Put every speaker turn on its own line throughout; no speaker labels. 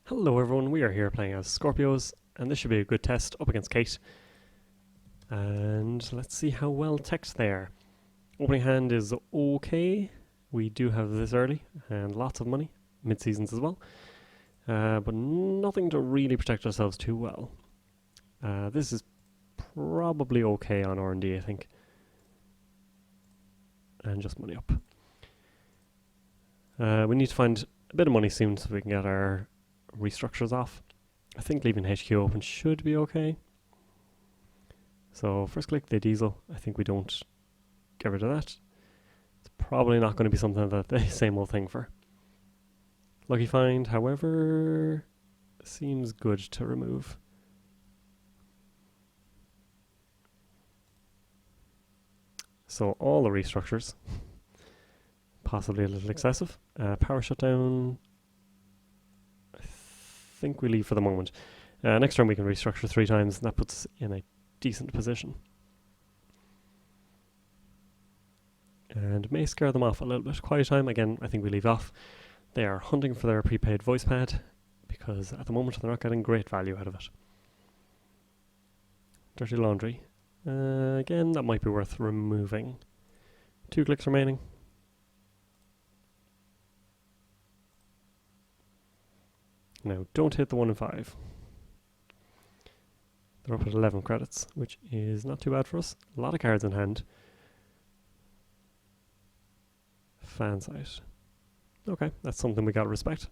Hello everyone, we are here playing as Skorpios, and this should be a good test up against Kate. And let's see how well teched they are. Opening hand is okay. We do have this early, and lots of money, mid-seasons as well. But nothing to really protect ourselves too well. This is probably okay on R&D, I think. And just money up. We need to find a bit of money soon so we can get our restructures off. I think leaving HQ open should be okay. So first click the diesel. I think we don't get rid of that. It's probably not going to be something that the same old thing for. Lucky find, however, seems good to remove. So all the restructures, possibly a little excessive. Power shutdown, I think we leave for the moment. Next turn we can restructure 3 times, and that puts us in a decent position. And may scare them off a little bit. Quiet time, again, I think we leave off. They are hunting for their prepaid voice pad, because at the moment they're not getting great value out of it. Dirty laundry. Again, that might be worth removing. 2 clicks remaining. Now, don't hit the 1 and 5. They're up at 11 credits, which is not too bad for us. A lot of cards in hand. Fan site. Okay, that's something we gotta respect.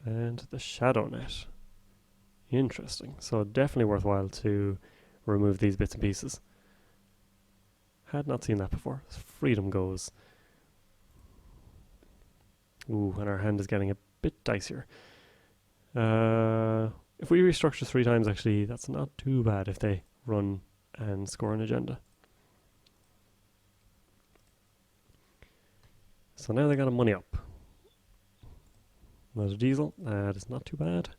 And the shadow net. Interesting. So definitely worthwhile to remove these bits and pieces. Had not seen that before. Freedom goes. Ooh, and our hand is getting a bit dicier. If we restructure 3 times, actually, that's not too bad if they run and score an agenda. So now they got a money up. Another diesel, that is not too bad.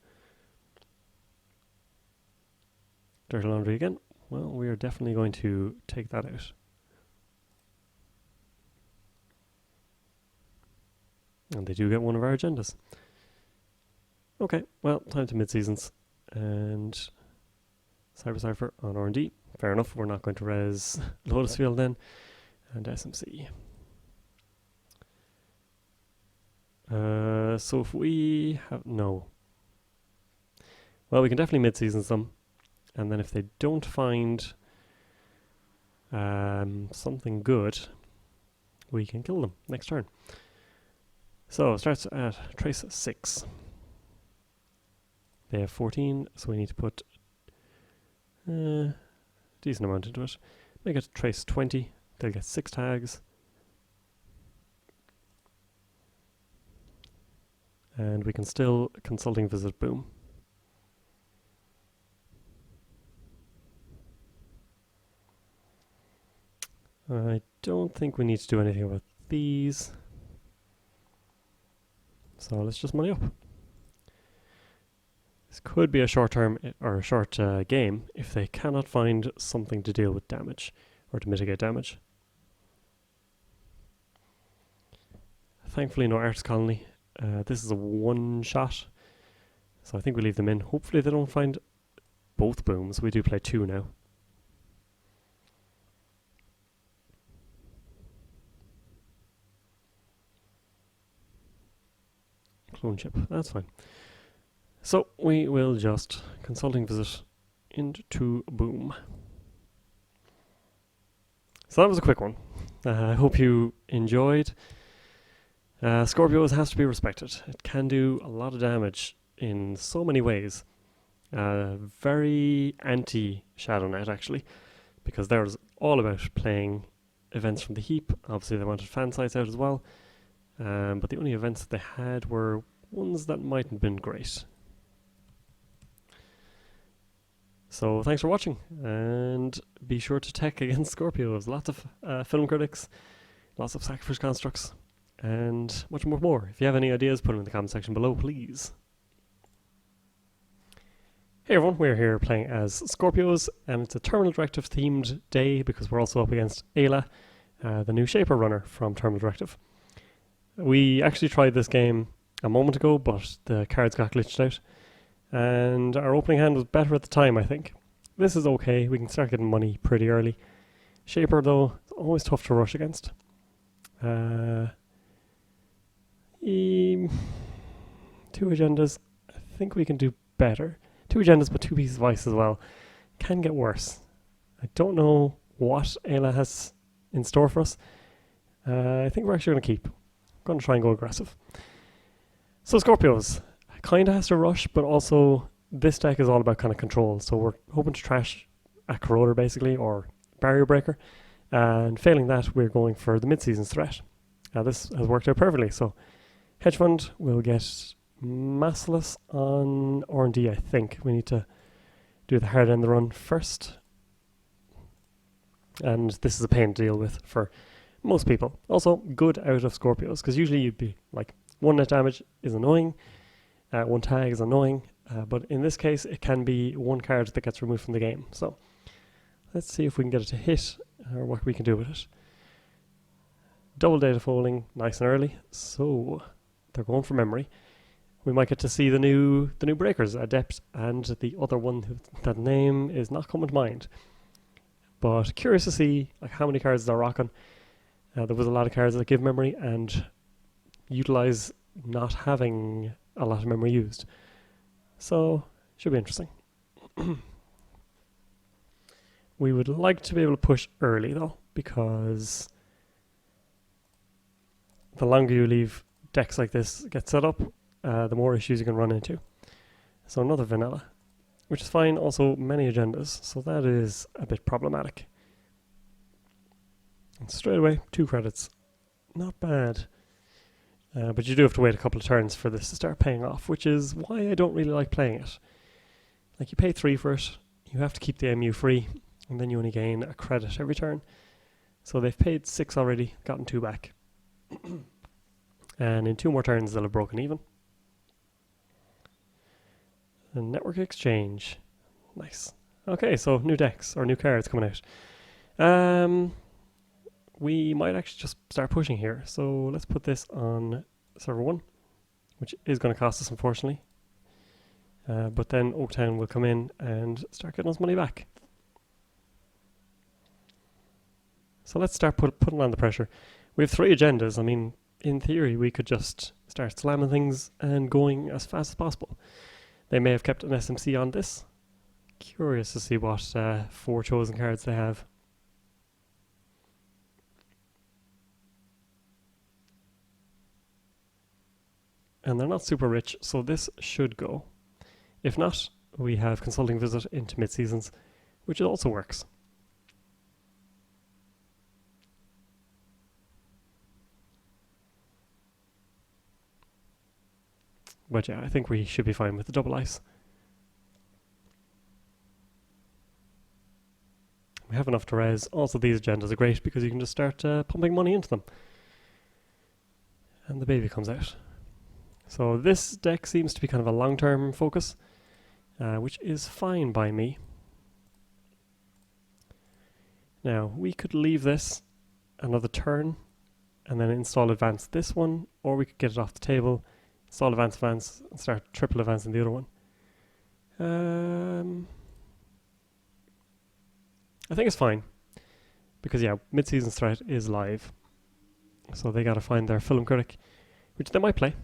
Dirty laundry again. Well, we are definitely going to take that out. And they do get one of our agendas. Okay, well, time to mid-seasons. And Cypher on R&D. Fair enough, we're not going to res Lotus Field then. And SMC. So if we have... no. Well, we can definitely mid-seasons them. And then if they don't find something good, we can kill them next turn. So it starts at trace 6. They have 14, so we need to put a decent amount into it. Make it trace 20. They'll get 6 tags. And we can still consulting visit boom. I don't think we need to do anything about these. So let's just money up. This could be a short term or a short game if they cannot find something to deal with damage or to mitigate damage. Thankfully no artist colony. This is a 1 shot, so I think we leave them in. Hopefully they don't find both booms. We do play 2 now. Clone chip, that's fine. So we will just consulting visit into boom. So that was a quick one. I hope you enjoyed. Skorpios has to be respected. It can do a lot of damage in so many ways. Very anti-Shadownet actually, because they're all about playing events from the heap. Obviously they wanted fan sites out as well. But the only events that they had were ones that mightn't have been great. So thanks for watching, and be sure to tech against Skorpios. Lots of film critics, lots of sacrifice constructs, and much more. If you have any ideas, put them in the comment section below, please. Hey everyone, we're here playing as Skorpios, and it's a Terminal Directive themed day because we're also up against Ayla, the new Shaper runner from Terminal Directive. We actually tried this game a moment ago, but the cards got glitched out. And our opening hand was better at the time, I think. This is okay. We can start getting money pretty early. Shaper, though, it's always tough to rush against. Two agendas. I think we can do better. Two agendas, but two pieces of ice as well. Can get worse. I don't know what Ayla has in store for us. I think we're actually going to keep. I'm going to try and go aggressive. So Skorpios kind of has to rush, but also this deck is all about kind of control. So we're hoping to trash a Corroder basically, or Barrier Breaker. And failing that, we're going for the mid-season's threat. This has worked out perfectly. So Hedge Fund will get Massless on R&D, I think. We need to do the hard end of the run first. And this is a pain to deal with for most people. Also, good out of Skorpios, because usually you'd be like, one net damage is annoying, one tag is annoying, but in this case it can be one card that gets removed from the game. So let's see if we can get it to hit, or what we can do with it. Double data folding, nice and early, so they're going for memory. We might get to see the new breakers, Adept, and the other one, that name is not coming to mind. But curious to see like how many cards they're rocking. There was a lot of cards that give memory and utilize not having a lot of memory used. So, should be interesting. We would like to be able to push early though, because the longer you leave decks like this get set up, the more issues you can run into. So another vanilla, which is fine. Also many agendas, so that is a bit problematic. And straight away, 2 credits. Not bad. But you do have to wait a couple of turns for this to start paying off, which is why I don't really like playing it. Like, you pay 3 for it, you have to keep the MU free, and then you only gain a credit every turn. So they've paid 6 already, gotten 2 back. And in 2 more turns they'll have broken even. And network exchange. Nice. Okay, so new decks, or new cards coming out. We might actually just start pushing here. So let's put this on server 1, which is going to cost us, unfortunately. But then Oaktown will come in and start getting us money back. So let's start putting on the pressure. We have 3 agendas. I mean, in theory, we could just start slamming things and going as fast as possible. They may have kept an SMC on this. Curious to see what 4 chosen cards they have. And they're not super rich, so this should go. If not, we have Consulting Visit into mid-seasons, which also works. But yeah, I think we should be fine with the double ice. We have enough to res. Also, these agendas are great because you can just start pumping money into them. And the baby comes out. So this deck seems to be kind of a long-term focus, which is fine by me. Now, we could leave this another turn and then install advance this one, or we could get it off the table, install advance, and start triple advancing the other one. I think it's fine, because yeah, mid-season threat is live. So they gotta find their film critic, which they might play.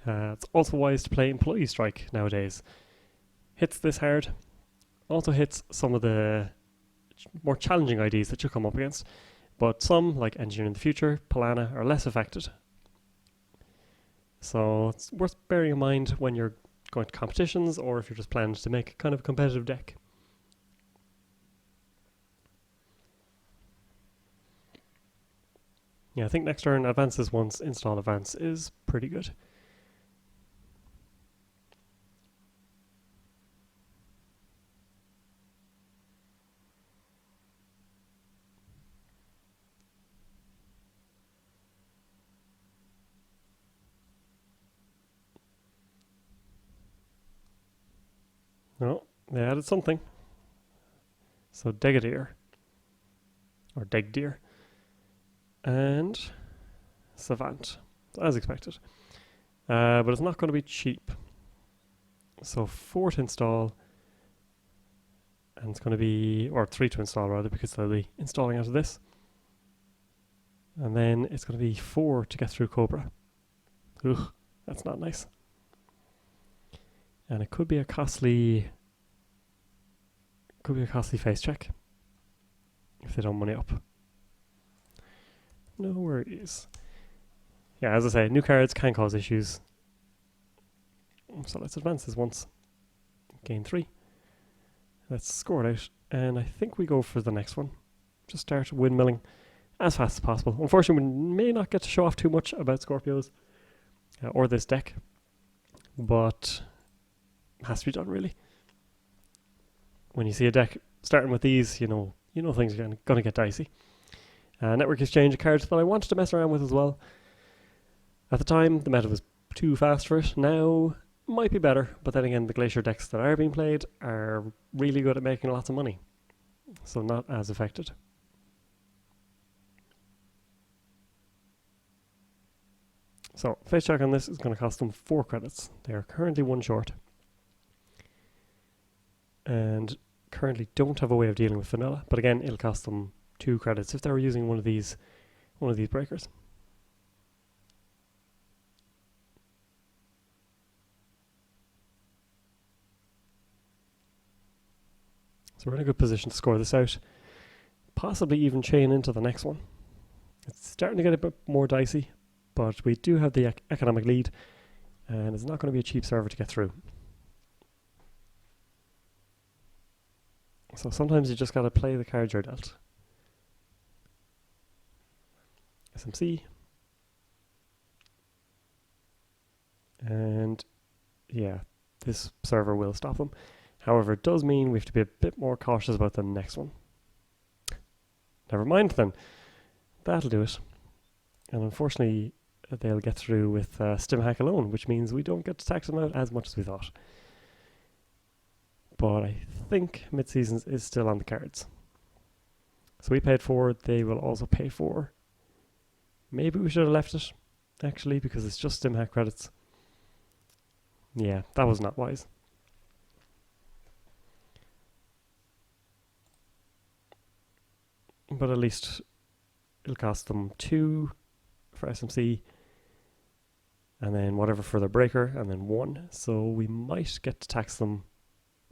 It's also wise to play Employee Strike nowadays. Hits this hard, also hits some of the more challenging IDs that you'll come up against, but some, like Engineer in the Future, Polana, are less affected. So it's worth bearing in mind when you're going to competitions, or if you're just planning to make kind of a competitive deck. Yeah, I think next turn, advance this once, install advance is pretty good. No, they added something. So Degadier, or Degdeer, and Savant. as expected. But it's not going to be cheap. So 4 to install, and it's going to be, or 3 to install rather, because they'll be installing out of this. And then it's going to be 4 to get through Cobra. Ugh, that's not nice. And it could be a costly face check if they don't money up. No worries. Yeah, as I say, new cards can cause issues. So let's advance this once. Gain 3. Let's score it out. And I think we go for the next one. Just start windmilling as fast as possible. Unfortunately, we may not get to show off too much about Skorpios or this deck. But it has to be done, really. When you see a deck starting with these, you know things are going to get dicey. Network exchange of cards that I wanted to mess around with as well. At the time, the meta was too fast for it. Now, might be better, but then again, the Glacier decks that are being played are really good at making lots of money. So not as affected. So, face check on this is going to cost them 4 credits. They are currently 1 short. And currently don't have a way of dealing with vanilla, but again, it'll cost them 2 credits if they were using one of these breakers. So we're in a good position to score this out. Possibly even chain into the next one. It's starting to get a bit more dicey, but we do have the economic lead, and it's not going to be a cheap server to get through. So sometimes you just got to play the cards you're dealt. SMC. And yeah, this server will stop them. However, it does mean we have to be a bit more cautious about the next one. Never mind then. That'll do it. And unfortunately, they'll get through with stim hack alone, which means we don't get to tax them out as much as we thought. But I think mid-seasons is still on the cards. So we paid 4, they will also pay 4. Maybe we should have left it, actually, because it's just stim hack credits. Yeah, that was not wise. But at least it'll cost them 2 for SMC, and then whatever for their breaker, and then 1. So we might get to tax them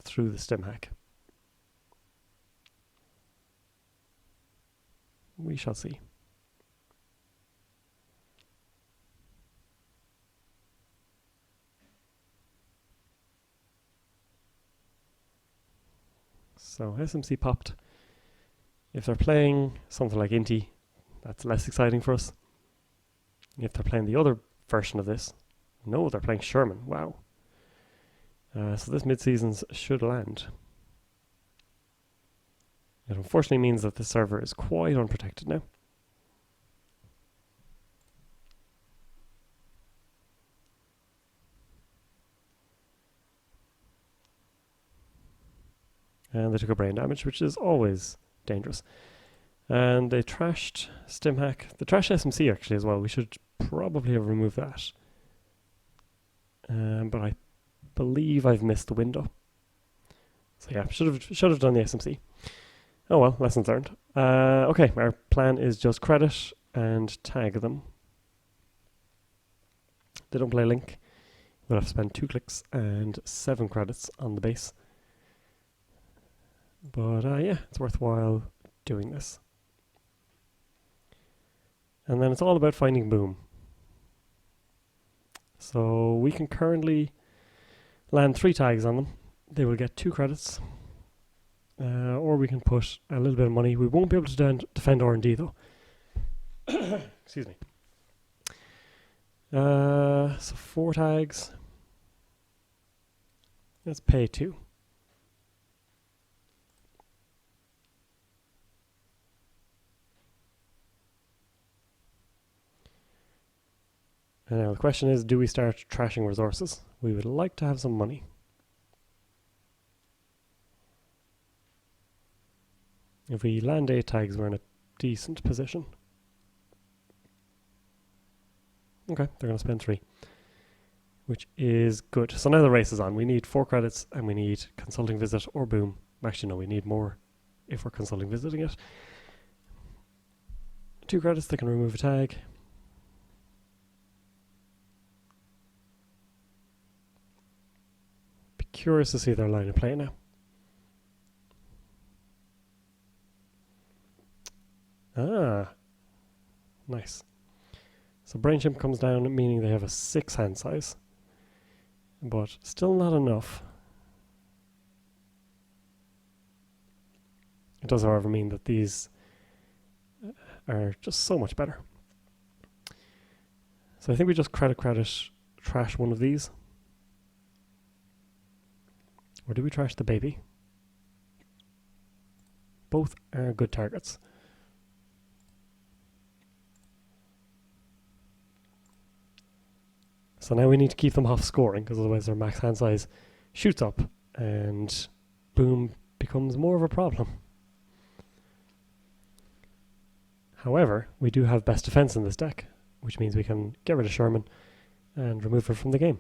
through the stim hack. We shall see. So SMC popped. If they're playing something like Inti, that's less exciting for us. If they're playing the other version of this, no, they're playing Sherman. Wow. So this mid-seasons should land. It unfortunately means that this server is quite unprotected now. And they took a brain damage, which is always dangerous. And they trashed Stimhack. They trashed SMC actually as well. We should probably have removed that. But I believe I've missed the window. So yeah, should have done the SMC. Oh well, lessons learned. Okay, our plan is just credit and tag them. They don't play Link. We'll have to spend 2 clicks and 7 credits on the base. But yeah, it's worthwhile doing this. And then it's all about finding Boom. So we can currently land 3 tags on them. They will get 2 credits. Or we can put a little bit of money. We won't be able to defend R&D though. Excuse me. So 4 tags. Let's pay 2. And now the question is, do we start trashing resources? We would like to have some money. If we land 8 tags, we're in a decent position. Okay, they're going to spend 3, which is good. So now the race is on. We need 4 credits and we need Consulting Visit or Boom. Actually, no, we need more if we're Consulting Visiting it. 2 credits, they can remove a tag. Be curious to see their line of play now. Ah, nice. So Brain Chimp comes down, meaning they have a 6 hand size, but still not enough. It does, however, mean that these are just so much better. So I think we just credit, trash one of these. Or do we trash the baby? Both are good targets. So now we need to keep them off scoring, because otherwise their max hand size shoots up and Boom becomes more of a problem. However, we do have best defense in this deck, which means we can get rid of Sherman and remove her from the game.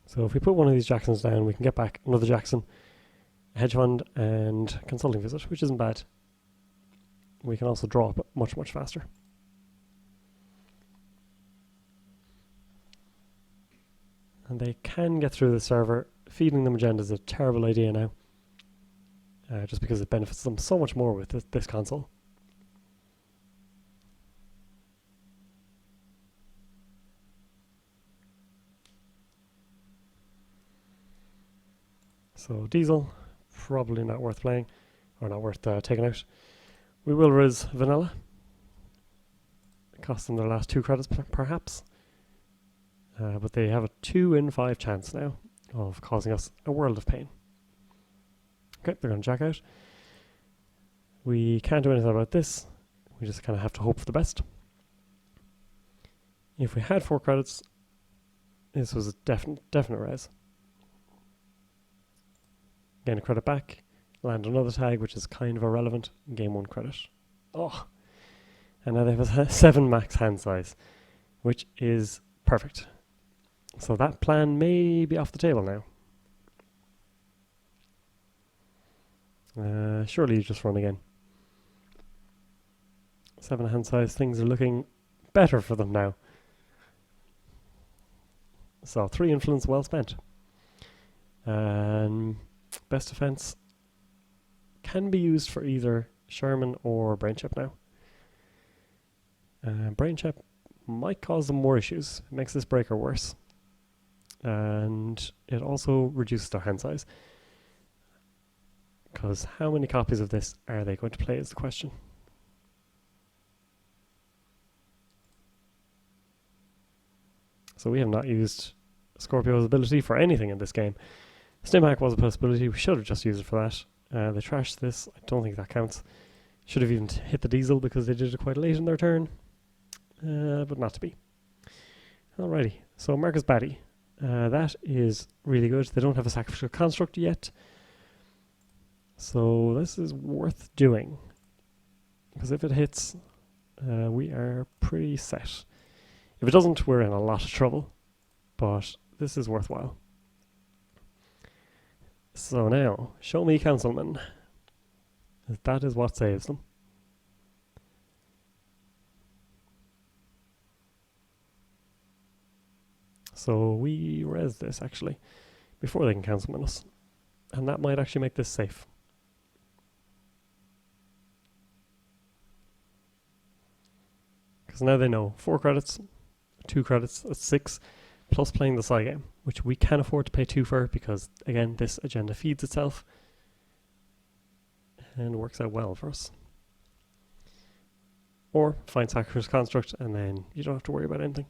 So if we put one of these Jacksons down, we can get back another Jackson, a Hedge Fund, and Consulting Visit, which isn't bad. We can also draw up much, much faster. And they can get through the server. Feeding them agenda is a terrible idea now, just because it benefits them so much more with this console. So Diesel, probably not worth playing, or not worth taking out. We will Riz Vanilla. It costs them their last 2 credits perhaps. But they have a 2 in 5 chance now of causing us a world of pain. Okay, they're going to jack out. We can't do anything about this. We just kind of have to hope for the best. If we had 4 credits, this was a definite res. Gain a credit back, land another tag, which is kind of irrelevant, gain 1 credit. Oh! And now they have a 7 max hand size, which is perfect. So that plan may be off the table now. Surely you just run again. 7 hand size, things are looking better for them now. So 3 influence well spent. Best defense can be used for either Sherman or Brain Chip now. Brain Chip might cause them more issues. It makes this breaker worse. And it also reduces their hand size. Because how many copies of this are they going to play is the question. So we have not used Skorpios' ability for anything in this game. Stimhack was a possibility. We should have just used it for that. They trashed this. I don't think that counts. Should have even hit the Diesel because they did it quite late in their turn. But not to be. Alrighty. So Marcus Batty. That is really good. They don't have a sacrificial construct yet. So this is worth doing. Because if it hits, we are pretty set. If it doesn't, we're in a lot of trouble. But this is worthwhile. So now, show me Councilman. That is what saves them. So we res this actually, before they can Councilman us. And that might actually make this safe. Because now they know 4 credits, 2 credits, that's 6, plus playing the side game, which we can afford to pay 2 for because, again, this agenda feeds itself and works out well for us. Or find Sacrifice Construct and then you don't have to worry about anything.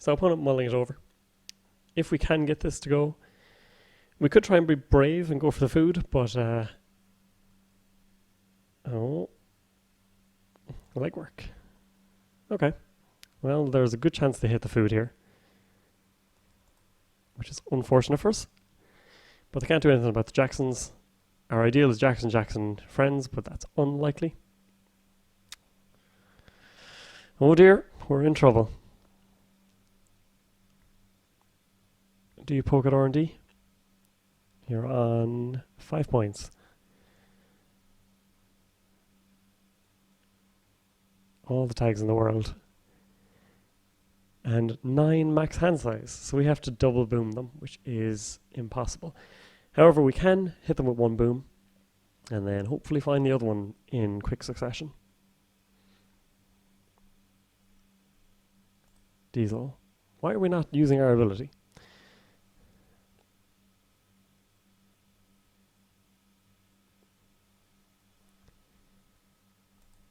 So opponent mulling it over. If we can get this to go, we could try and be brave and go for the food, but oh, legwork. Okay, well, there's a good chance they hit the food here, which is unfortunate for us. But they can't do anything about the Jacksons. Our ideal is Jackson friends, but that's unlikely. Oh dear, we're in trouble. Do you poke at R&D? You're on 5 points. All the tags in the world. And 9 max hand size. So we have to double boom them, which is impossible. However, we can hit them with 1 boom, and then hopefully find the other one in quick succession. Diesel. Why are we not using our ability?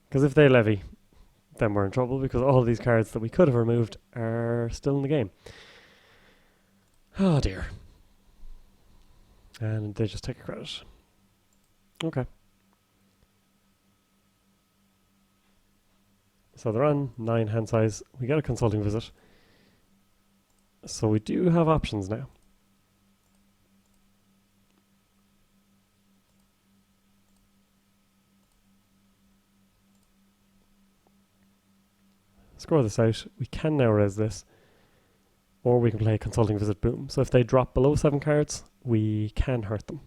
Because if they levy, then we're in trouble, because all of these cards that we could have removed are still in the game. Oh dear. And they just take a credit. Okay. So they're on 9 hand size. We get a consulting visit. So we do have options now. Score this out. We can now res this. Or we can play consulting visit boom. So if they drop below 7 cards, we can hurt them.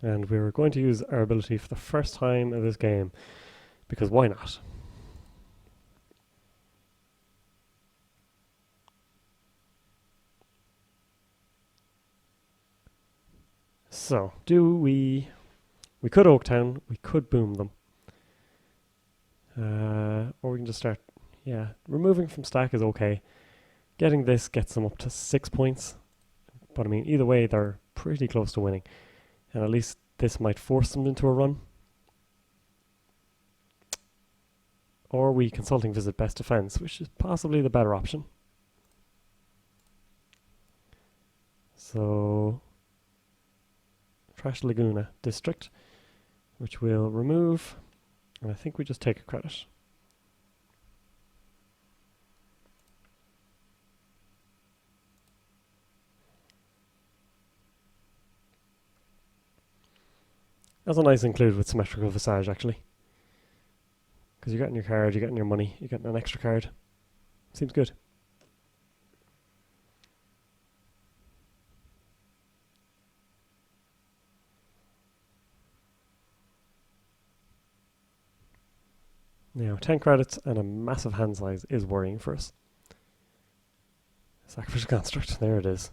And we're going to use our ability for the first time in this game, because why not? So, we could Oaktown, we could boom them. Or we can just start, removing from stack is okay. Getting this gets them up to 6 points. But I mean, either way, they're pretty close to winning. And at least this might force them into a run. Or we consulting visit best defense, which is possibly the better option. So, Trash Laguna District, which we'll remove. And I think we just take a credit. That's a nice include with Symmetrical Visage, actually. Because you're getting your card, you're getting your money, you're getting an extra card. Seems good. Now, 10 credits and a massive hand size is worrying for us. Sacrificial Construct, there it is.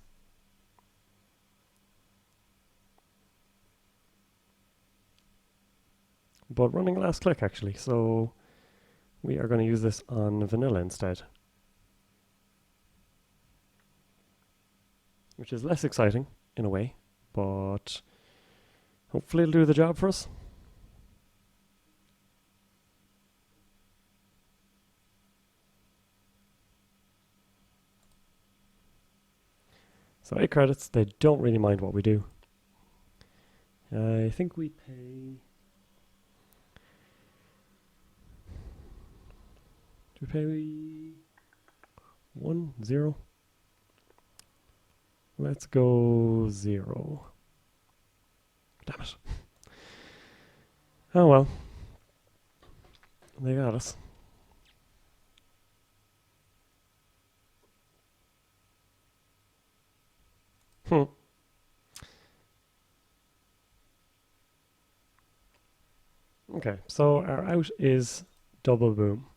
But running last click, actually, so we are going to use this on vanilla instead. Which is less exciting, in a way, but hopefully it'll do the job for us. So 8 credits, they don't really mind what we do. I think we pay... Do we pay 1, 0? Let's go 0. Damn it. Oh well. They got us. Okay, so our out is double boom.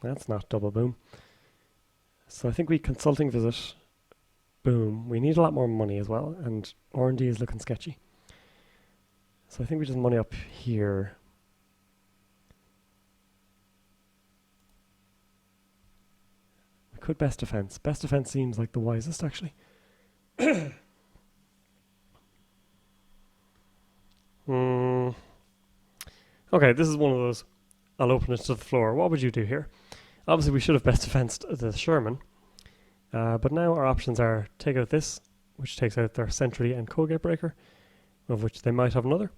That's not double boom. So I think we consulting visit boom. We need a lot more money as well, and R&D is looking sketchy. So I think we just money up here. We could best defense. Best defense seems like the wisest, actually. Okay, this is one of those. I'll open it to the floor. What would you do here? Obviously, we should have best defensed the Sherman. But now our options are take out this, which takes out their Sentry and Colgate Breaker, of which they might have another.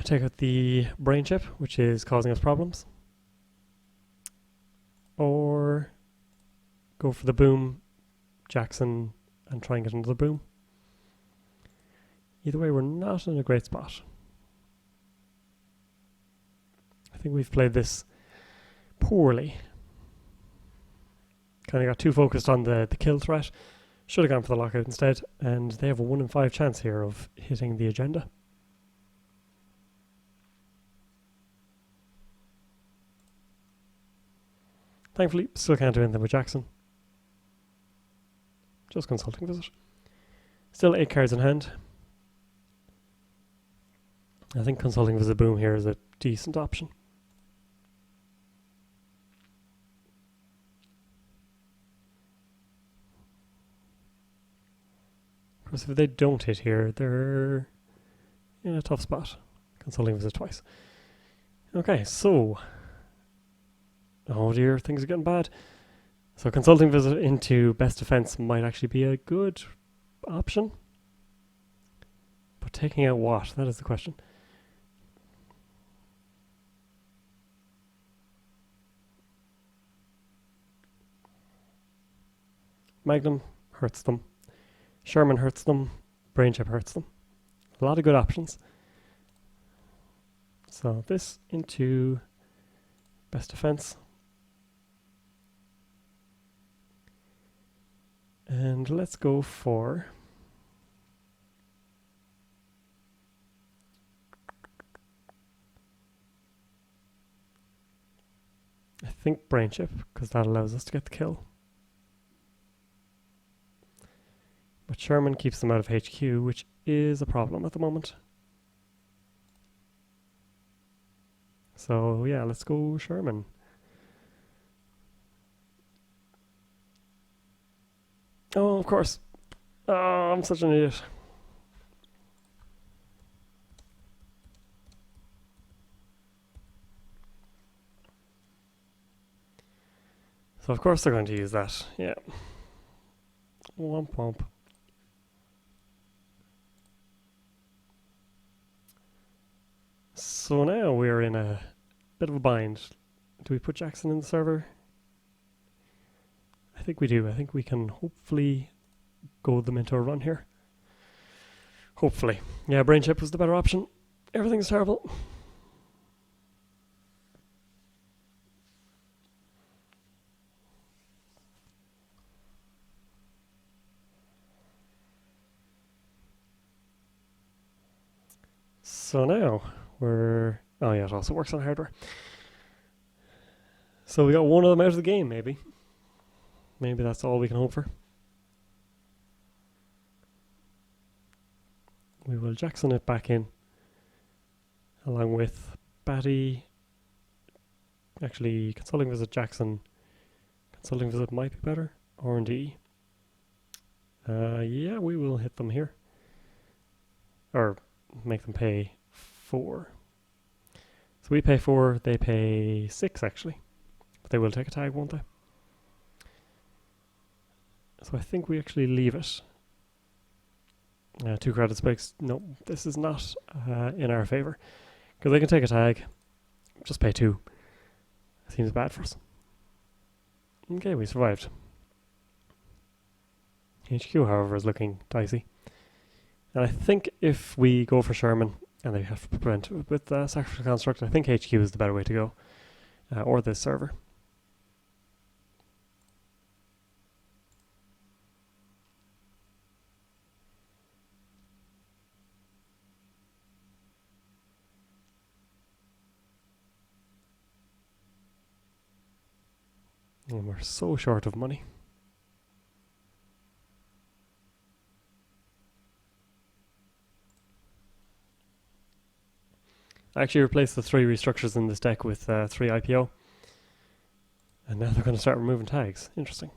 Take out the Brain Chip, which is causing us problems. Or go for the Boom, Jackson, and try and get another Boom. Either way, we're not in a great spot. I think we've played this poorly. Kind of got too focused on the kill threat. Should have gone for the Lockout instead, and they have a 1 in 5 chance here of hitting the agenda. Thankfully, still can't do anything with Jackson. Just Consulting Visit. Still 8 cards in hand. I think Consulting Visit Boom here is a decent option. Of course, if they don't hit here, they're in a tough spot. Consulting Visit twice. Okay, so... oh dear, things are getting bad. So Consulting Visit into Best Defense might actually be a good option. But taking out what? That is the question. Magnum hurts them. Sherman hurts them. Brain Chip hurts them. A lot of good options. So this into Best Defense. And let's go for... I think Brain Chip, because that allows us to get the kill. But Sherman keeps them out of HQ, which is a problem at the moment. So yeah, let's go Sherman. Oh, of course. Oh, I'm such an idiot. So of course they're going to use that. Yeah. Womp womp. So now we're in a bit of a bind. Do we put Jackson in the server? I think we do. I think we can hopefully goad them into a run here. Hopefully. Yeah, Brain Chip was the better option. Everything's terrible. So now we're... oh yeah, it also works on hardware. So we got one of them out of the game, maybe. Maybe that's all we can hope for. We will Jackson it back in. Along with Batty. Actually, Consulting Visit Jackson. Consulting Visit might be better. R&D. Yeah, we will hit them here. Or make them pay 4. So we pay 4, they pay 6 actually. But they will take a tag, won't they? So I think we actually leave it. 2 credit spikes. No, this is not in our favour. Because they can take a tag. Just pay 2. Seems bad for us. Okay, we survived. HQ, however, is looking dicey. And I think if we go for Sherman, and they have to prevent it with Sacrificial Construct, I think HQ is the better way to go. Or this server. And we're so short of money. I actually replaced the 3 restructures in this deck with 3 IPO. And now they're going to start removing tags. Interesting.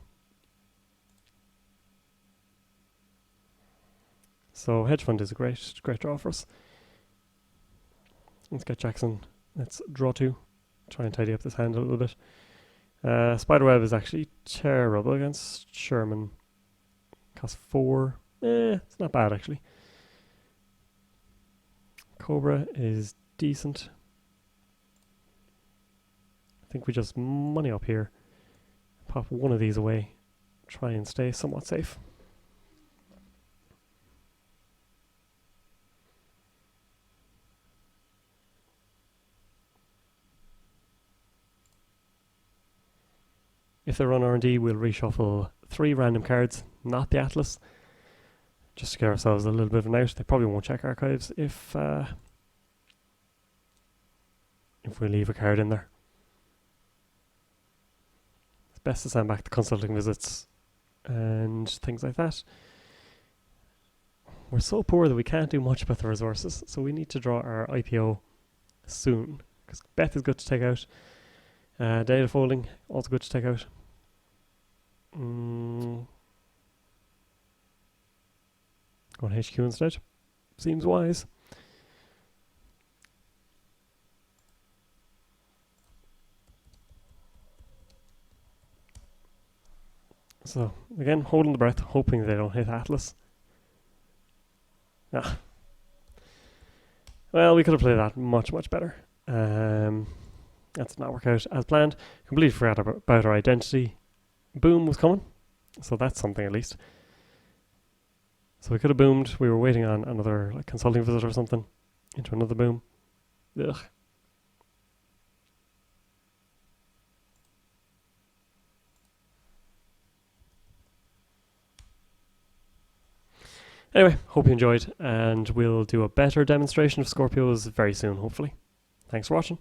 So hedge fund is a great draw for us. Let's get Jackson. Let's draw 2. Try and tidy up this hand a little bit. Spiderweb is actually terrible against Sherman. Cost 4. It's not bad actually. Cobra is decent. I think we just money up here. Pop one of these away. Try and stay somewhat safe. If they run R&D, we'll reshuffle 3 random cards, not the Atlas, just to give ourselves a little bit of an out. They probably won't check archives if we leave a card in there. It's best to send back the consulting visits and things like that. We're so poor that we can't do much about the resources, so we need to draw our IPO soon, because Beth is good to take out. Data folding, also good to take out. Going HQ instead. Seems wise. So, again, holding the breath, hoping they don't hit Atlas. Ah. Well, we could have played that much, much better. That did not work out as planned. Completely forgot about our identity. Boom was coming, so that's something at least. So we could have boomed. We were waiting on another consulting visit or something into another boom. Ugh. Anyway, hope you enjoyed, and we'll do a better demonstration of Skorpios very soon, hopefully. Thanks for watching.